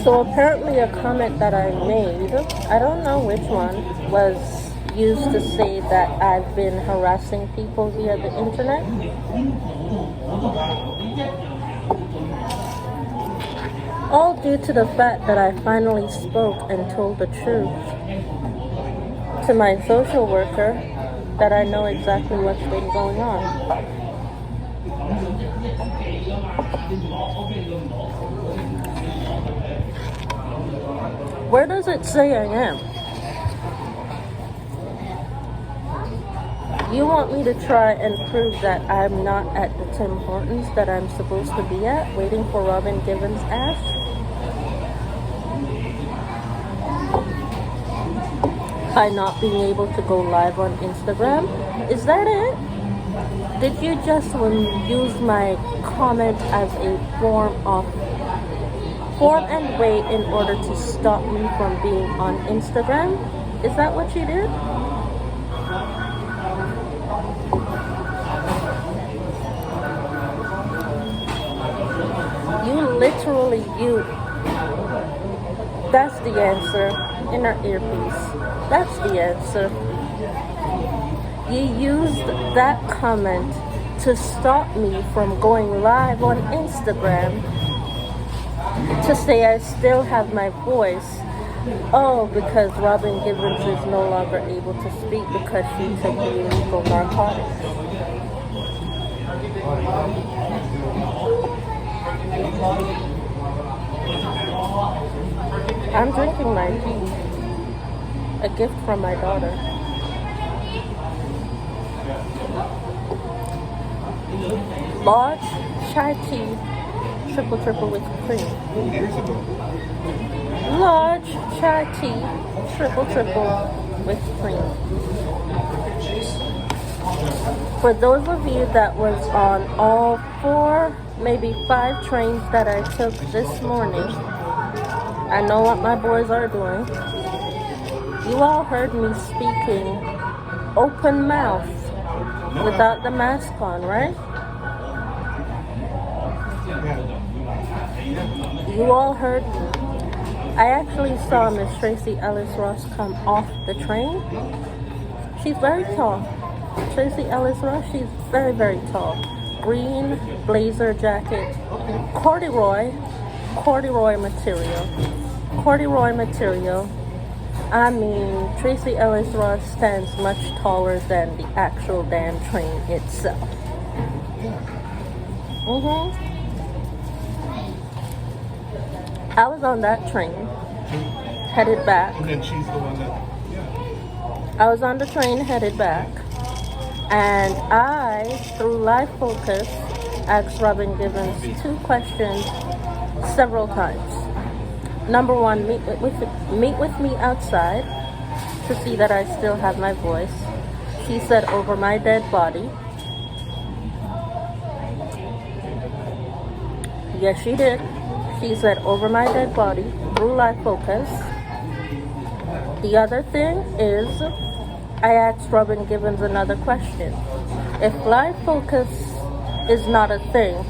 So apparently a comment that I made, I don't know which one, was used to say that I've been harassing people via the internet. All due to the fact that I finally spoke and told the truth to my social worker that I know exactly what's been going on. Where does it say I am? You want me to try and prove that I'm not at the Tim Hortons that I'm supposed to be at, waiting for Robin Givens' ass? By not being able to go live on Instagram? Is that it? Did you just use my comment as a form and way in order to stop me from being on Instagram? Is that what you did? That's the answer. Inner earpiece. That's the answer. You used that comment to stop me from going live on Instagram to say I still have my voice. Oh, because Robin Givens is no longer able to speak because she took illegal narcotics. I'm drinking my tea, a gift from my daughter. Large chai tea, triple with cream. Large chai tea, triple with cream. For those of you that was on all 4, maybe 5 trains that I took this morning, I know what my boys are doing. You all heard me speaking open mouth without the mask on, right? You all heard me. I actually saw Miss Tracy Ellis Ross come off the train. She's very tall. Tracy Ellis Ross, she's very, very tall. Green blazer jacket, corduroy material. Corduroy material. I mean, Tracy Ellis Ross stands much taller than the actual damn train itself. I was on that train, headed back. And then she's the one that... I was on the train headed back, and I, through live focus, asked Robin Givens 2 questions several times. Number 1, meet with me outside to see that I still have my voice. She said, over my dead body. Yes, she did. She said, over my dead body, through live focus. The other thing is, I asked Robin Givens another question. If live focus is not a thing,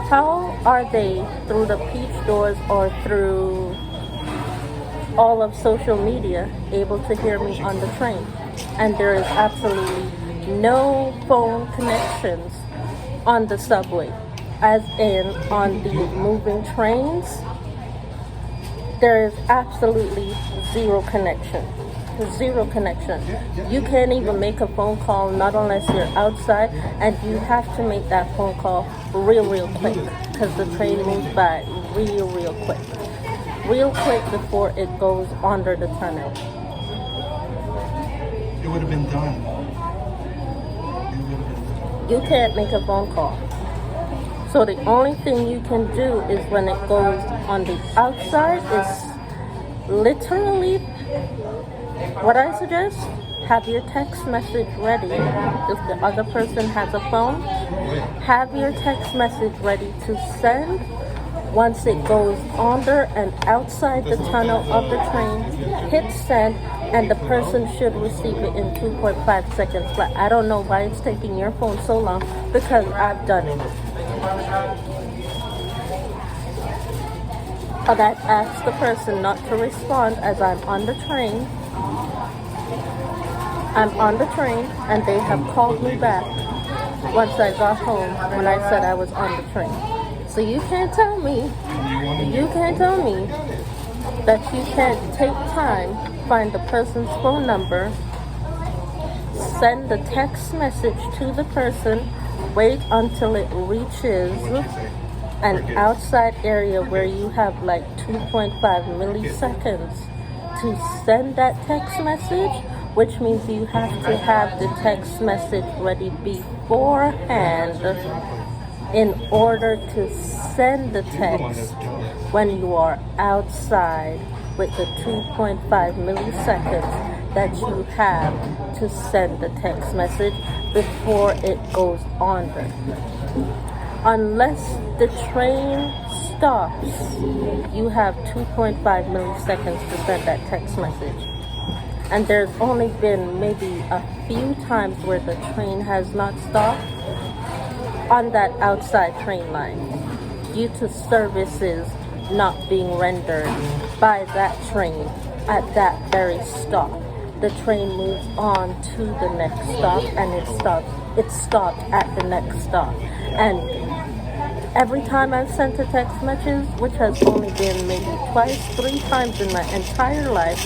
how are they, through the peach doors or through all of social media, able to hear me on the train? And there is absolutely no phone connections on the subway, as in on the moving trains. There is absolutely zero connection. Zero connection. You can't even make a phone call, not unless you're outside, and you have to make that phone call real quick, because the train moves by real quick. Real quick before it goes under the tunnel. It would have been done. You can't make a phone call. So the only thing you can do is when it goes on the outside is literally, what I suggest, have your text message ready. If the other person has a phone, have your text message ready to send. Once it goes under and outside the tunnel of the train, hit send, and the person should receive it in 2.5 seconds. But I don't know why it's taking your phone so long, because I've done it. And I've asked the person not to respond as I'm on the train. I'm on the train and they have called me back once I got home when I said I was on the train. So you can't tell me that you can't take time, find the person's phone number, send the text message to the person, wait until it reaches an outside area where you have like 2.5 milliseconds to send that text message, which means you have to have the text message ready beforehand in order to send the text when you are outside with the 2.5 milliseconds that you have to send the text message before it goes under. Unless the train stops, you have 2.5 milliseconds to send that text message. And there's only been maybe a few times where the train has not stopped on that outside train line due to services not being rendered by that train at that very stop. The train moves on to the next stop and it stopped at the next stop. And every time I've sent a text message, which has only been maybe twice, 3 times in my entire life,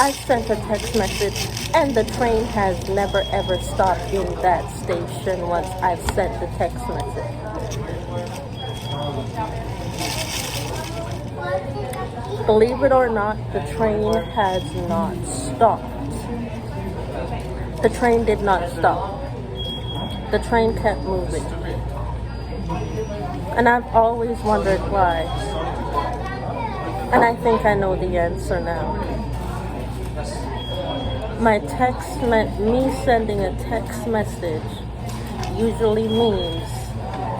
I've sent a text message and the train has never ever stopped in that station once I've sent the text message. Believe it or not, the train has not stopped. The train did not stop. The train kept moving. And I've always wondered why. And I think I know the answer now. Me sending a text message usually means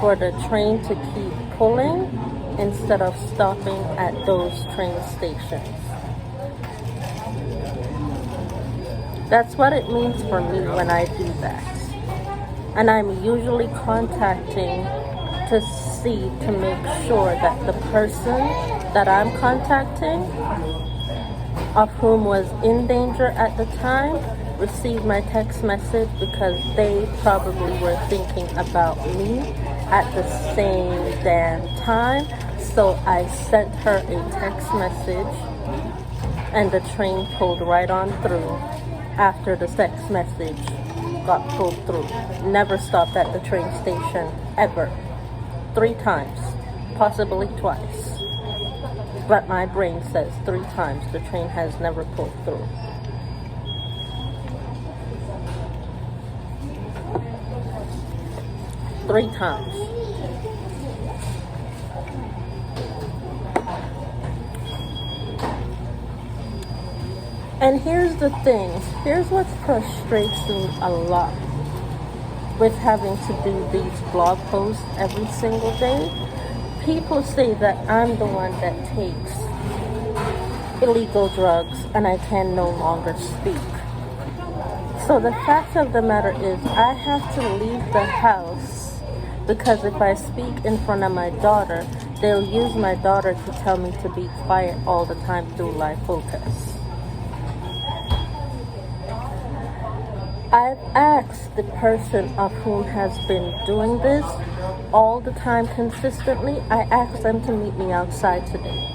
for the train to keep pulling instead of stopping at those train stations. That's what it means for me when I do that. And I'm usually contacting to make sure that the person that I'm contacting, of whom was in danger at the time, received my text message because they probably were thinking about me at the same damn time. So I sent her a text message and the train pulled right on through after the text message got pulled through. Never stopped at the train station ever. 3 times, possibly twice. But my brain says 3 times the train has never pulled through. Three times. And here's the thing. Here's what frustrates me a lot with having to do these blog posts every single day. People say that I'm the one that takes illegal drugs and I can no longer speak. So the fact of the matter is I have to leave the house because if I speak in front of my daughter, they'll use my daughter to tell me to be quiet all the time through Life Focus. I've asked the person of whom has been doing this all the time consistently, I asked them to meet me outside today.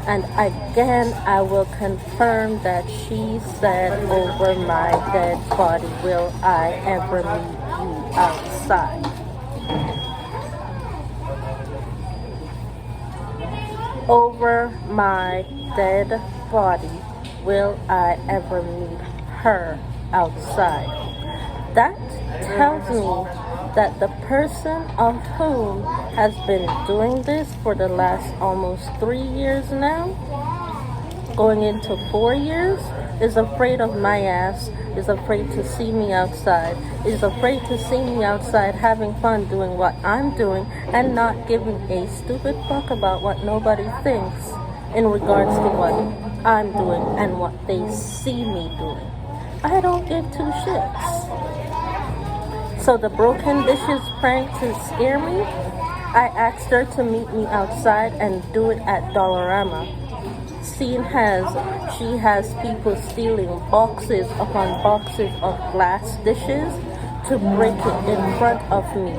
And again, I will confirm that she said, over my dead body, will I ever meet you outside? Over my dead body, will I ever meet her outside? That tells me that the person of whom has been doing this for the last almost 3 years now, going into 4 years, is afraid of my ass, is afraid to see me outside, is afraid to see me outside having fun doing what I'm doing and not giving a stupid fuck about what nobody thinks in regards to what I'm doing and what they see me doing. I don't give 2 shits. So the broken dishes prank to scare me? I asked her to meet me outside and do it at Dollarama. Seeing as she has people stealing boxes upon boxes of glass dishes to break it in front of me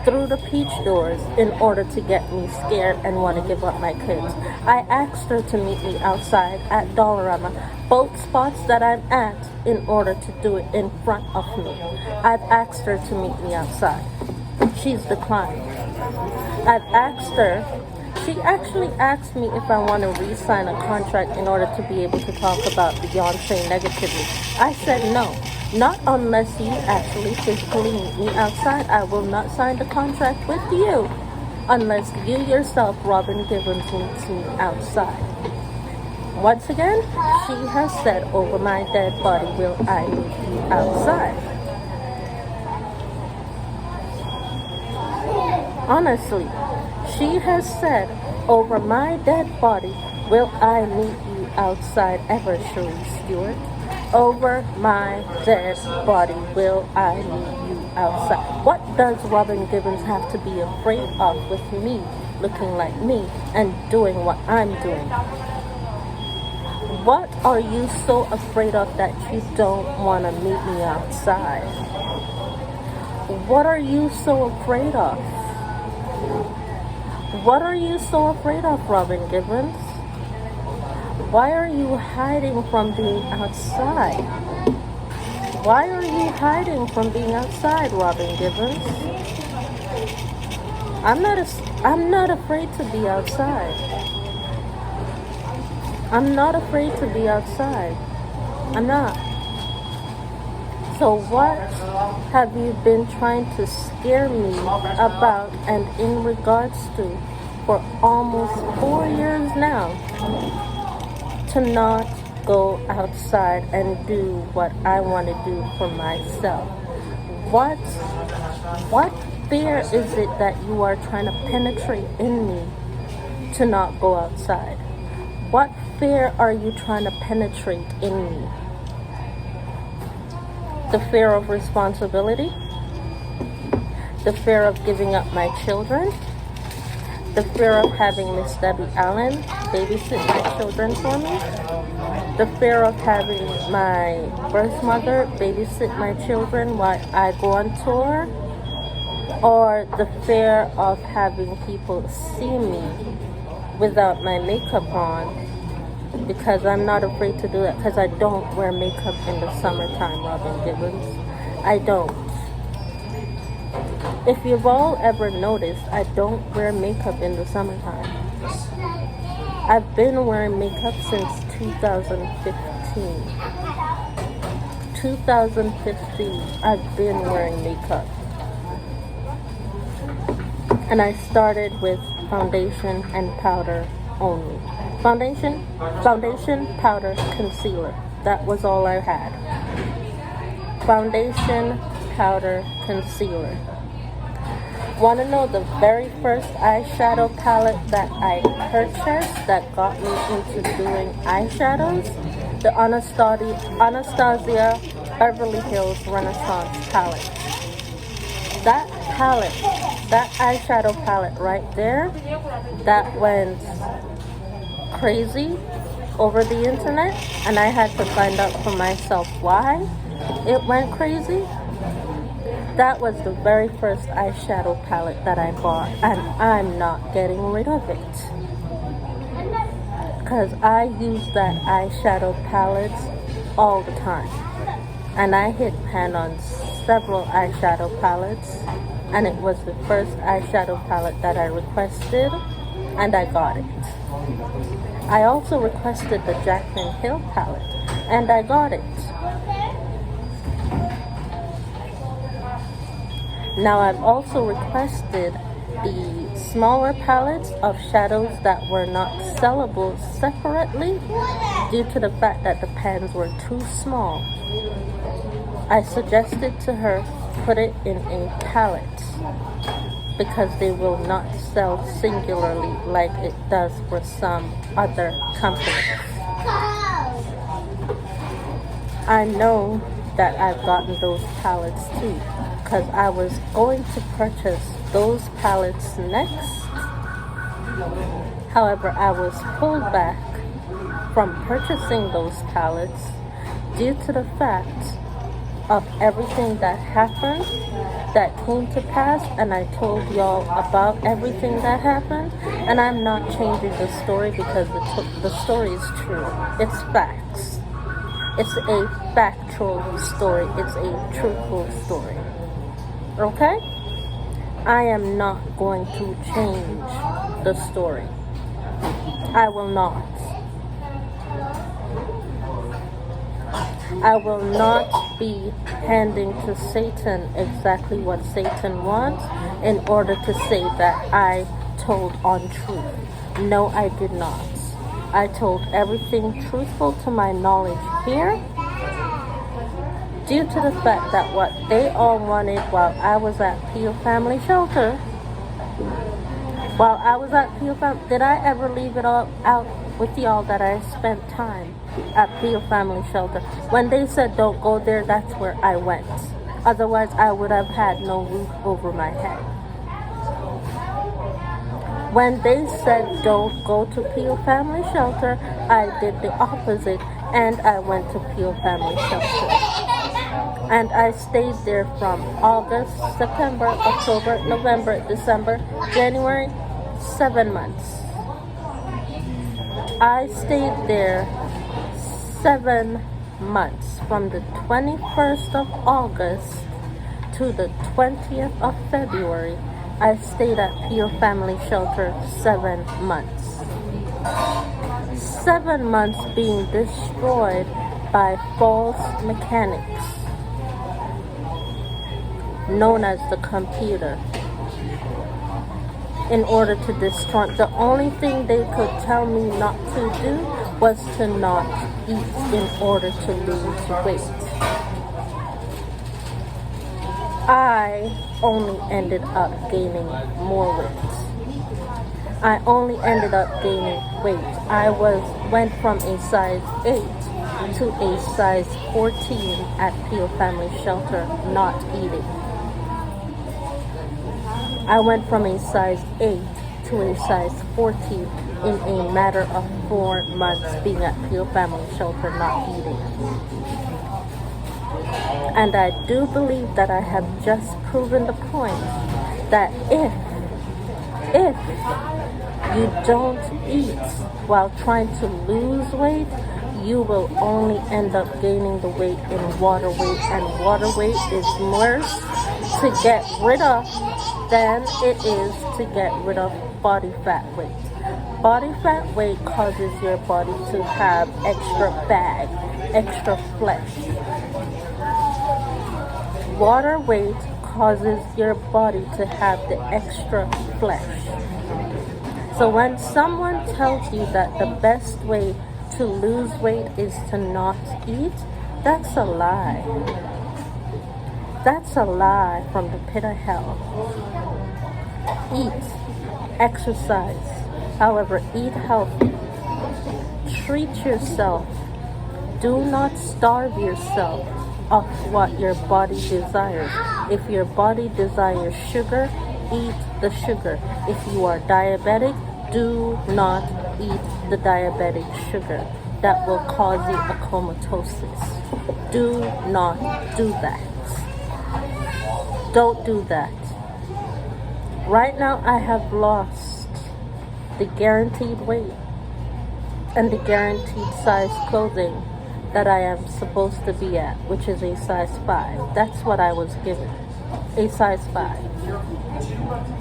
through the peach doors in order to get me scared and want to give up my kids. I asked her to meet me outside at Dollarama, both spots that I'm at, in order to do it in front of me. I've asked her to meet me outside. She's declined. I've asked her, she actually asked me if I want to re-sign a contract in order to be able to talk about Beyonce negatively. I said no. Not unless you actually physically meet me outside. I will not sign the contract with you unless you yourself, Robin Givens, meets me outside. Once again, she has said, over my dead body will I meet you outside. Honestly, she has said, over my dead body will I meet you outside ever, Sharice Stewart. Over my dead body will I meet you outside. What does Robin Givens have to be afraid of with me looking like me and doing what I'm doing? What are you so afraid of that you don't want to meet me outside? What are you so afraid of? What are you so afraid of, Robin Givens? Why are you hiding from being outside? Why are you hiding from being outside, Robin Givens? I'm not afraid to be outside. I'm not afraid to be outside. I'm not. So what have you been trying to scare me about and in regards to for almost 4 years now? To not go outside and do what I want to do for myself. What fear is it that you are trying to penetrate in me to not go outside? What fear are you trying to penetrate in me? The fear of responsibility? The fear of giving up my children? The fear of having Miss Debbie Allen babysit my children for me? The fear of having my birth mother babysit my children while I go on tour? Or the fear of having people see me without my makeup on? Because I'm not afraid to do that, because I don't wear makeup in the summertime, Robin Givens. I don't. If you've all ever noticed, I don't wear makeup in the summertime. I've been wearing makeup since 2015. 2015, I've been wearing makeup. And I started with foundation and powder only. Foundation, powder, concealer. That was all I had. Foundation, powder, concealer. Want to know the very first eyeshadow palette that I purchased that got me into doing eyeshadows? The Anastasia Beverly Hills Renaissance palette. That palette, that eyeshadow palette right there, that went crazy over the internet, and I had to find out for myself why it went crazy. That was the very first eyeshadow palette that I bought, and I'm not getting rid of it. Because I use that eyeshadow palette all the time. And I hit pan on several eyeshadow palettes, and it was the first eyeshadow palette that I requested, and I got it. I also requested the Jaclyn Hill palette, and I got it. Now I've also requested the smaller palettes of shadows that were not sellable separately due to the fact that the pans were too small. I suggested to her put it in a palette because they will not sell singularly like it does for some other companies. I know that I've gotten those palettes too, because I was going to purchase those pallets next. However, I was pulled back from purchasing those pallets due to the fact of everything that happened, that came to pass, and I told y'all about everything that happened, and I'm not changing the story because the story is true. It's facts. It's a factual story. It's a truthful story. Okay? I am not going to change the story. I will not. I will not be handing to Satan exactly what Satan wants in order to say that I told untruth. No, I did not. I told everything truthful to my knowledge here, due to the fact that what they all wanted while I was at Peel Family Shelter, did I ever leave it all out with y'all that I spent time at Peel Family Shelter? When they said don't go there, that's where I went. Otherwise, I would have had no roof over my head. When they said don't go to Peel Family Shelter, I did the opposite and I went to Peel Family Shelter. And I stayed there from August, September, October, November, December, January, 7 months. I stayed there 7 months, from the 21st of August to the 20th of February. I stayed at Peel Family Shelter 7 months. 7 months being destroyed by false mechanics known as the computer. In order to destroy, the only thing they could tell me not to do was to not eat in order to lose weight. I only ended up gaining more weight. I only ended up gaining weight. I went from a size 8 to a size 14 at Peel Family Shelter, not eating. I went from a size 8 to a size 14 in a matter of 4 months being at Peel Family Shelter, not eating. And I do believe that I have just proven the point that if you don't eat while trying to lose weight, you will only end up gaining the weight in water weight, and water weight is worse to get rid of than it is to get rid of body fat weight. Body fat weight causes your body to have extra bag, extra flesh. Water weight causes your body to have the extra flesh. So when someone tells you that the best way to lose weight is to not eat, that's a lie. That's a lie from the pit of hell. Eat, exercise, however, eat healthy. Treat yourself. Do not starve yourself of what your body desires. If your body desires sugar, eat the sugar. If you are diabetic, do not eat the diabetic sugar. That will cause you a comatosis. Do not do that. Don't do that. Right now, I have lost the guaranteed weight and the guaranteed size clothing that I am supposed to be at, which is a size 5. That's what I was given, a size 5.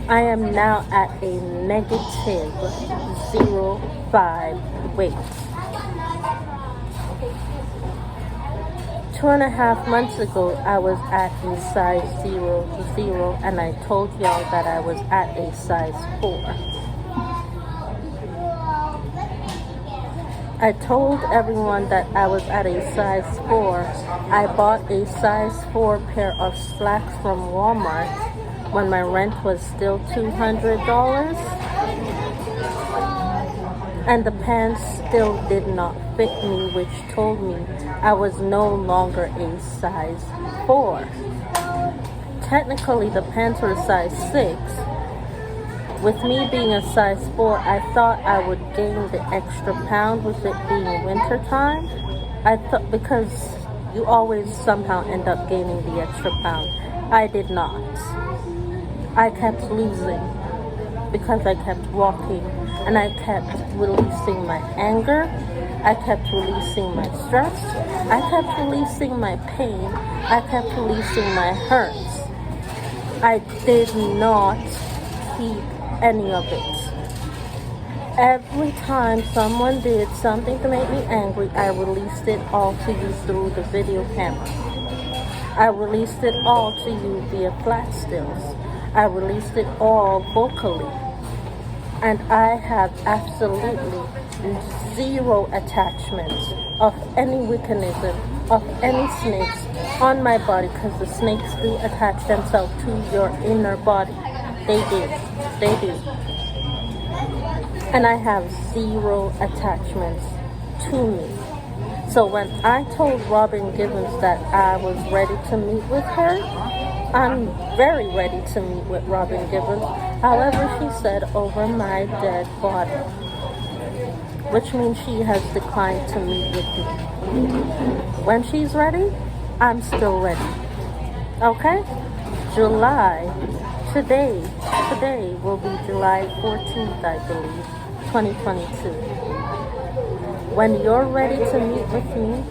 I am now at a negative 0.5 weight. 2.5 months ago, I was at a size 0, and I told y'all that I was at a size 4. I told everyone that I was at a size 4. I bought a size 4 pair of slacks from Walmart when my rent was still $200. And the pants still did not fit me, which told me I was no longer a size 4. technically the pants were size 6. With me being a size 4, I thought I would gain the extra pound with it being winter time. I thought because you always somehow end up gaining the extra pound. I did not. I kept losing because I kept walking and I kept releasing my anger. I kept releasing my stress. I kept releasing my pain. I kept releasing my hurts. I did not keep any of it. Every time someone did something to make me angry, I released it all to you through the video camera. I released it all to you via flat stills. I released it all vocally. And I have absolutely zero attachments of any mechanism, of any snakes on my body, because the snakes do attach themselves to your inner body. They do. They do. And I have zero attachments to me. So when I told Robin Givens that I was ready to meet with her, I'm very ready to meet with Robin Givens. However, she said over my dead body, which means she has declined to meet with me. When she's ready, I'm still ready. Okay? Today will be July 14th, I believe, 2022. When you're ready to meet with me,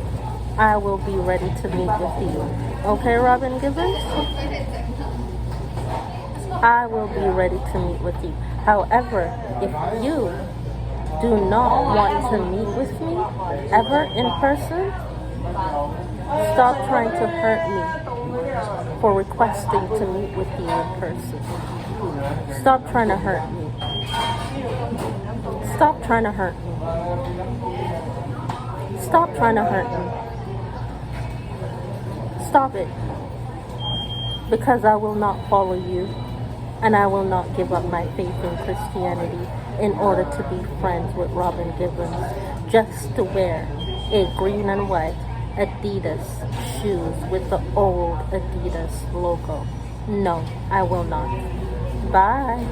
I will be ready to meet with you. Okay, Robin Givens? I will be ready to meet with you. However, if you do not want to meet with me ever in person, stop trying to hurt me for requesting to meet with you in person. Stop trying to hurt me. Stop trying to hurt me. Stop trying to hurt me. Stop it. Because I will not follow you, and I will not give up my faith in Christianity in order to be friends with Robin Givens, just to wear a green and white Adidas shoes with the old Adidas logo. No, I will not. Bye.